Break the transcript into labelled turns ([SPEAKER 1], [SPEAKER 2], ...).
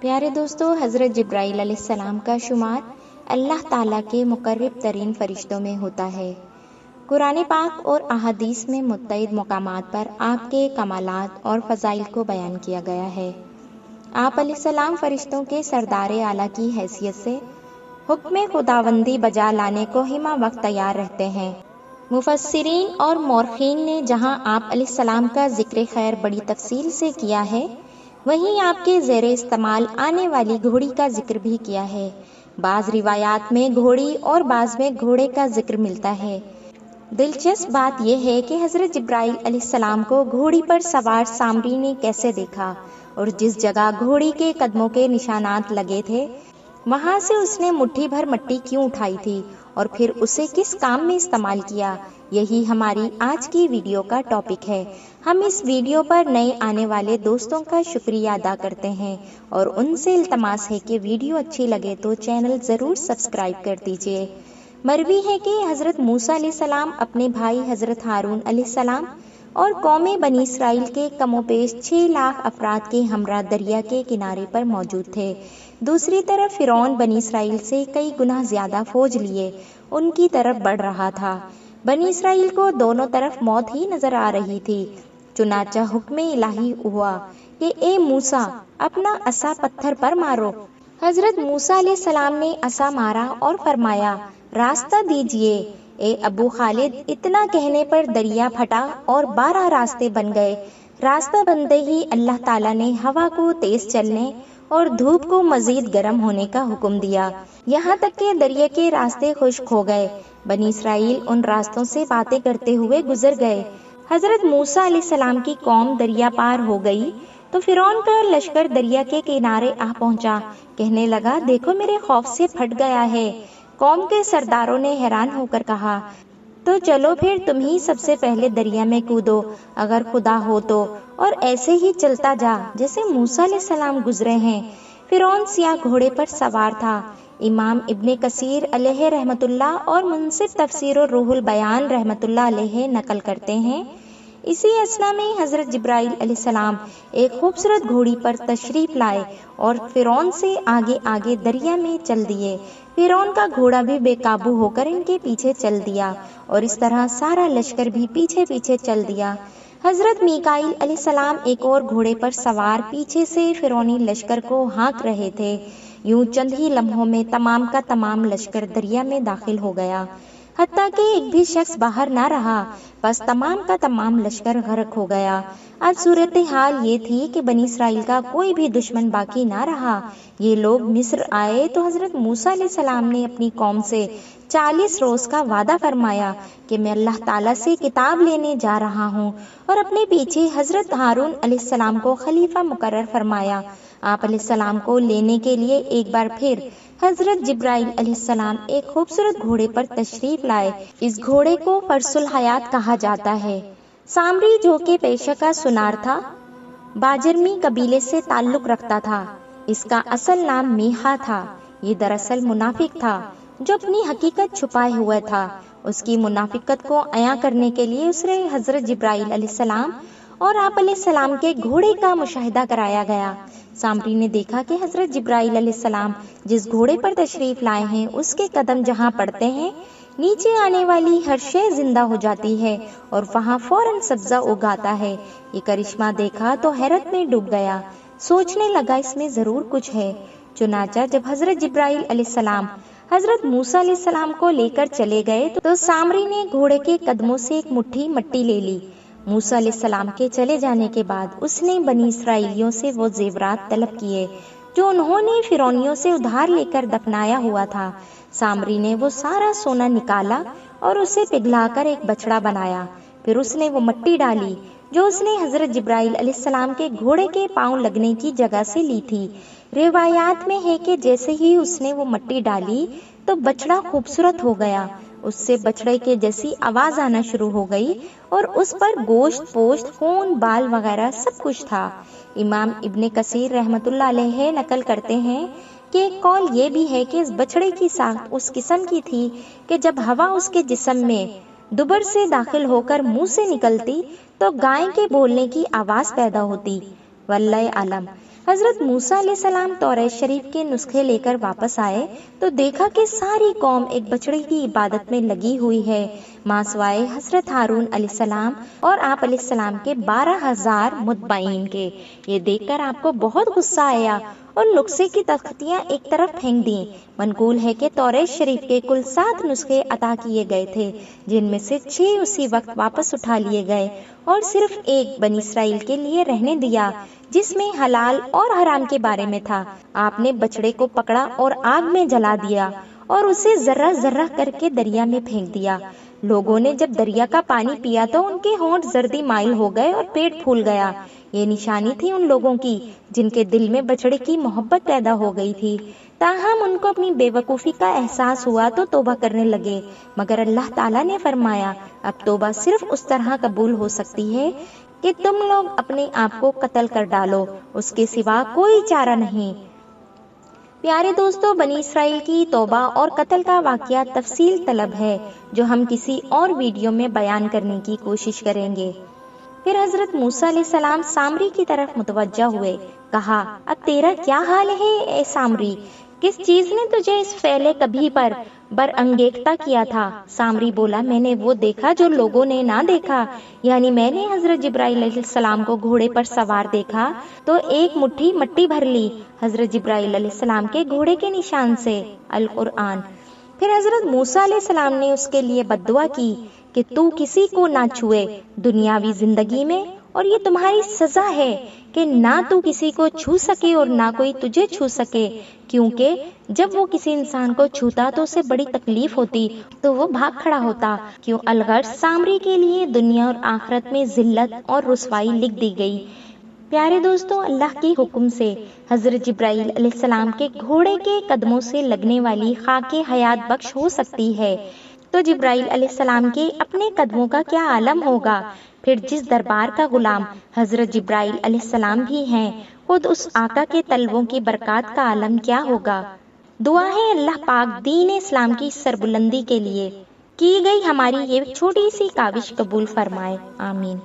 [SPEAKER 1] پیارے دوستو، حضرت جبرائیل علیہ السلام کا شمار اللہ تعالیٰ کے مقرب ترین فرشتوں میں ہوتا ہے۔ قرآن پاک اور احادیث میں متعدد مقامات پر آپ کے کمالات اور فضائل کو بیان کیا گیا ہے۔ آپ علیہ السلام فرشتوں کے سردار اعلیٰ کی حیثیت سے حکم خداوندی بجا لانے کو ہمہ وقت تیار رہتے ہیں۔ مفسرین اور مورخین نے جہاں آپ علیہ السلام کا ذکر خیر بڑی تفصیل سے کیا ہے، وہیں آپ کے زیر استعمال آنے والی گھوڑی کا ذکر بھی کیا ہے۔ بعض روایات میں گھوڑی اور بعض میں گھوڑے کا ذکر ملتا ہے۔ دلچسپ بات یہ ہے کہ حضرت جبرائیل علیہ السلام کو گھوڑی پر سوار سامری نے کیسے دیکھا اور جس جگہ گھوڑی کے قدموں کے نشانات لگے تھے وہاں سے اس نے مٹھی بھر مٹی کیوں اٹھائی تھی اور پھر اسے کس کام میں استعمال کیا، یہی ہماری آج کی ویڈیو کا ٹاپک ہے۔ ہم اس ویڈیو پر نئے آنے والے دوستوں کا شکریہ ادا کرتے ہیں اور ان سے التماس ہے کہ ویڈیو اچھی لگے تو چینل ضرور سبسکرائب کر دیجیے۔ مروی ہے کہ حضرت موسیٰ علیہ السلام اپنے بھائی حضرت ہارون علیہ السلام اور قوم بنی اسرائیل کے کم و بیش 6 لاکھ افراد کے ہمراہ دریا کے کنارے پر موجود تھے۔ دوسری طرف فرعون بنی اسرائیل سے کئی گنا زیادہ فوج لیے ان کی طرف بڑھ رہا تھا۔ بنی اسرائیل کو دونوں طرف موت ہی نظر آ رہی تھی۔ چنانچہ حکم الہی ہوا کہ اے موسیٰ، اپنا عصا پتھر پر مارو۔ حضرت موسیٰ علیہ السلام نے عصا مارا اور فرمایا، راستہ دیجیے۔ اے ابو خالد، اتنا کہنے پر دریا پھٹا اور 12 راستے بن گئے۔ راستہ بنتے ہی اللہ تعالیٰ نے ہوا کو تیز چلنے اور دھوپ کو مزید گرم ہونے کا حکم دیا، یہاں تک کہ دریا کے راستے خشک ہو گئے۔ بنی اسرائیل ان راستوں سے باتیں کرتے ہوئے گزر گئے۔ حضرت موسیٰ علیہ السلام کی قوم دریا پار ہو گئی تو فرعون کا لشکر دریا کے کنارے آ پہنچا، کہنے لگا، دیکھو میرے خوف سے پھٹ گیا ہے۔ قوم کے سرداروں نے حیران ہو کر کہا، تو چلو پھر تم ہی سب سے پہلے دریا میں کودو اگر خدا ہو تو، اور ایسے ہی چلتا جا جیسے موسیٰ علیہ السلام گزرے ہیں۔ فرعون سیاہ گھوڑے پر سوار تھا۔ امام ابن کثیر علیہ رحمت اللہ اور منصف تفسیر الروح البیان رحمت اللہ علیہ نقل کرتے ہیں، اسی اثنا میں حضرت جبرائیل علیہ السلام ایک خوبصورت گھوڑی پر تشریف لائے اور فرعون سے آگے آگے دریا میں چل دیے۔ فرعون کا گھوڑا بھی بے قابو ہو کر ان کے پیچھے چل دیا اور اس طرح سارا لشکر بھی پیچھے پیچھے چل دیا۔ حضرت میکائیل علیہ السلام ایک اور گھوڑے پر سوار پیچھے سے فرعونی لشکر کو ہانک رہے تھے۔ یوں چند ہی لمحوں میں تمام کا تمام لشکر دریا میں داخل ہو گیا، حتیٰ کہ ایک بھی شخص باہر نہ رہا، بس تمام کا تمام لشکر غرق ہو گیا۔ اب صورتحال یہ تھی کہ بنی اسرائیل کا کوئی بھی دشمن باقی نہ رہا۔ یہ لوگ مصر آئے تو حضرت موسیٰ علیہ السلام نے اپنی قوم سے 40 روز کا وعدہ فرمایا کہ میں اللہ تعالیٰ سے کتاب لینے جا رہا ہوں، اور اپنے پیچھے حضرت ہارون علیہ السلام کو خلیفہ مقرر فرمایا۔ آپ علیہ السلام کو لینے کے لیے ایک بار پھر حضرت جبرائیل علیہ السلام ایک خوبصورت گھوڑے پر تشریف لائے۔ اس گھوڑے کو فرس الحیات کہا جاتا ہے۔ سامری، جو کہ پیشہ کا سنار تھا، باجرمی قبیلے سے تعلق رکھتا تھا۔ اس کا اصل نام میخا تھا۔ یہ دراصل منافق تھا جو اپنی حقیقت چھپائے ہوئے تھا۔ اس کی منافقت کو عیاں کرنے کے لیے اسے حضرت جبرائیل علیہ السلام اور آپ علیہ السلام کے گھوڑے کا مشاہدہ کرایا گیا۔ سامری نے دیکھا کہ حضرت جبرائیل علیہ السلام جس گھوڑے پر تشریف لائے ہیں اس کے قدم جہاں پڑتے ہیں نیچے آنے والی ہر شے زندہ ہو جاتی ہے اور وہاں فوراً سبزہ اگاتا ہے۔ یہ کرشمہ دیکھا تو حیرت میں ڈوب گیا، سوچنے لگا اس میں ضرور کچھ ہے۔ چنانچہ جب حضرت جبرائیل علیہ السلام حضرت موسیٰ علیہ السلام کو لے کر چلے گئے تو سامری نے گھوڑے کے قدموں سے ایک مٹھی مٹی لے لی۔ موسیٰ علیہ السلام کے چلے جانے کے بعد اس نے بنی اسرائیلیوں سے وہ زیورات طلب کیے جو انہوں نے فرعونیوں سے ادھار لے کر دفنایا ہوا تھا۔ سامری نے وہ سارا سونا نکالا اور اسے پگھلا کر ایک بچڑا بنایا۔ پھر اس نے وہ مٹی ڈالی جو اس نے حضرت جبرائیل علیہ السلام کے گھوڑے کے پاؤں لگنے کی جگہ سے لی تھی۔ روایات میں ہے کہ جیسے ہی اس نے وہ مٹی ڈالی تو بچڑا خوبصورت ہو گیا۔ اس سے بچڑے کے جیسی آواز آنا شروع ہو گئی اور اس پر گوشت، پوشت، خون، بال وغیرہ سب کچھ تھا۔ امام ابن کثیر رحمت اللہ علیہ نقل کرتے ہیں کہ ایک قول یہ بھی ہے کہ اس بچڑے کی ساخت اس قسم کی تھی کہ جب ہوا اس کے جسم میں دبر سے داخل ہو کر منہ سے نکلتی تو گائے کے بولنے کی آواز پیدا ہوتی۔ واللہ عالم۔ حضرت موسیٰ علیہ السلام توریت شریف کے نسخے لے کر واپس آئے تو دیکھا کہ ساری قوم ایک بچڑے کی عبادت میں لگی ہوئی ہے، ماں سوائے حضرت ہارون علیہ السلام اور آپ علیہ السلام کے 12,000 متبعین کے۔ یہ دیکھ کر آپ کو بہت غصہ آیا اور نسخے کی تختیاں ایک طرف پھینک دیں۔ منقول ہے کہ توریت شریف کے کل 7 نسخے عطا کیے گئے تھے، جن میں سے 6 اسی وقت واپس اٹھا لیے گئے اور صرف ایک بنی اسرائیل کے لیے رہنے دیا، جس میں حلال اور حرام کے بارے میں تھا۔ آپ نے بچڑے کو پکڑا اور آگ میں جلا دیا اور اسے ذرہ ذرہ کر کے دریا میں پھینک دیا۔ لوگوں نے جب دریا کا پانی پیا تو ان کے ہونٹ زردی مائل ہو گئے اور پیٹ پھول گیا۔ یہ نشانی تھی ان لوگوں کی جن کے دل میں بچڑے کی محبت پیدا ہو گئی تھی۔ تاہم ان کو اپنی بے وقوفی کا احساس ہوا تو توبہ کرنے لگے، مگر اللہ تعالیٰ نے فرمایا اب توبہ صرف اس طرح قبول ہو سکتی ہے کہ تم لوگ اپنے آپ کو قتل کر ڈالو، اس کے سوا کوئی چارہ نہیں۔ پیارے دوستو، بنی اسرائیل کی توبہ اور قتل کا واقعہ تفصیل طلب ہے جو ہم کسی اور ویڈیو میں بیان کرنے کی کوشش کریں گے۔ پھر حضرت موسیٰ علیہ السلام سامری کی طرف متوجہ ہوئے، کہا اب تیرا کیا حال ہے اے سامری؟ کس چیز نے تجھے اس فعل کبھی پر برانگیختہ کیا تھا؟ سامری بولا، میں نے وہ دیکھا جو لوگوں نے نہ دیکھا، یعنی میں نے حضرت جبرائیل علیہ السلام کو گھوڑے پر سوار دیکھا تو ایک مٹھی مٹی بھر لی حضرت جبرائیل علیہ السلام کے گھوڑے کے نشان سے، القرآن۔ پھر حضرت موسیٰ علیہ السلام نے اس کے لیے بد دعا کی کہ تو کسی کو نہ چھوئے دنیاوی زندگی میں، اور یہ تمہاری سزا ہے کہ نہ تو کسی کو چھو سکے اور نہ کوئی تجھے چھو سکے، کیونکہ جب وہ کسی انسان کو چھوتا تو اسے بڑی تکلیف ہوتی تو وہ بھاگ کھڑا ہوتا۔ کیوں الغرض سامری کے لیے دنیا اور آخرت میں ذلت اور رسوائی لکھ دی گئی۔ پیارے دوستو، اللہ کے حکم سے حضرت جبرائیل علیہ السلام کے گھوڑے کے قدموں سے لگنے والی خاک حیات بخش ہو سکتی ہے تو جبرائیل علیہ السلام کے اپنے قدموں کا کیا عالم ہوگا؟ پھر جس دربار کا غلام حضرت جبرائیل علیہ السلام بھی ہیں، خود اس آقا کے طلبوں کی برکات کا عالم کیا ہوگا؟ دعا ہے اللہ پاک دین اسلام کی سربلندی کے لیے کی گئی ہماری یہ چھوٹی سی کاوش قبول فرمائے، آمین۔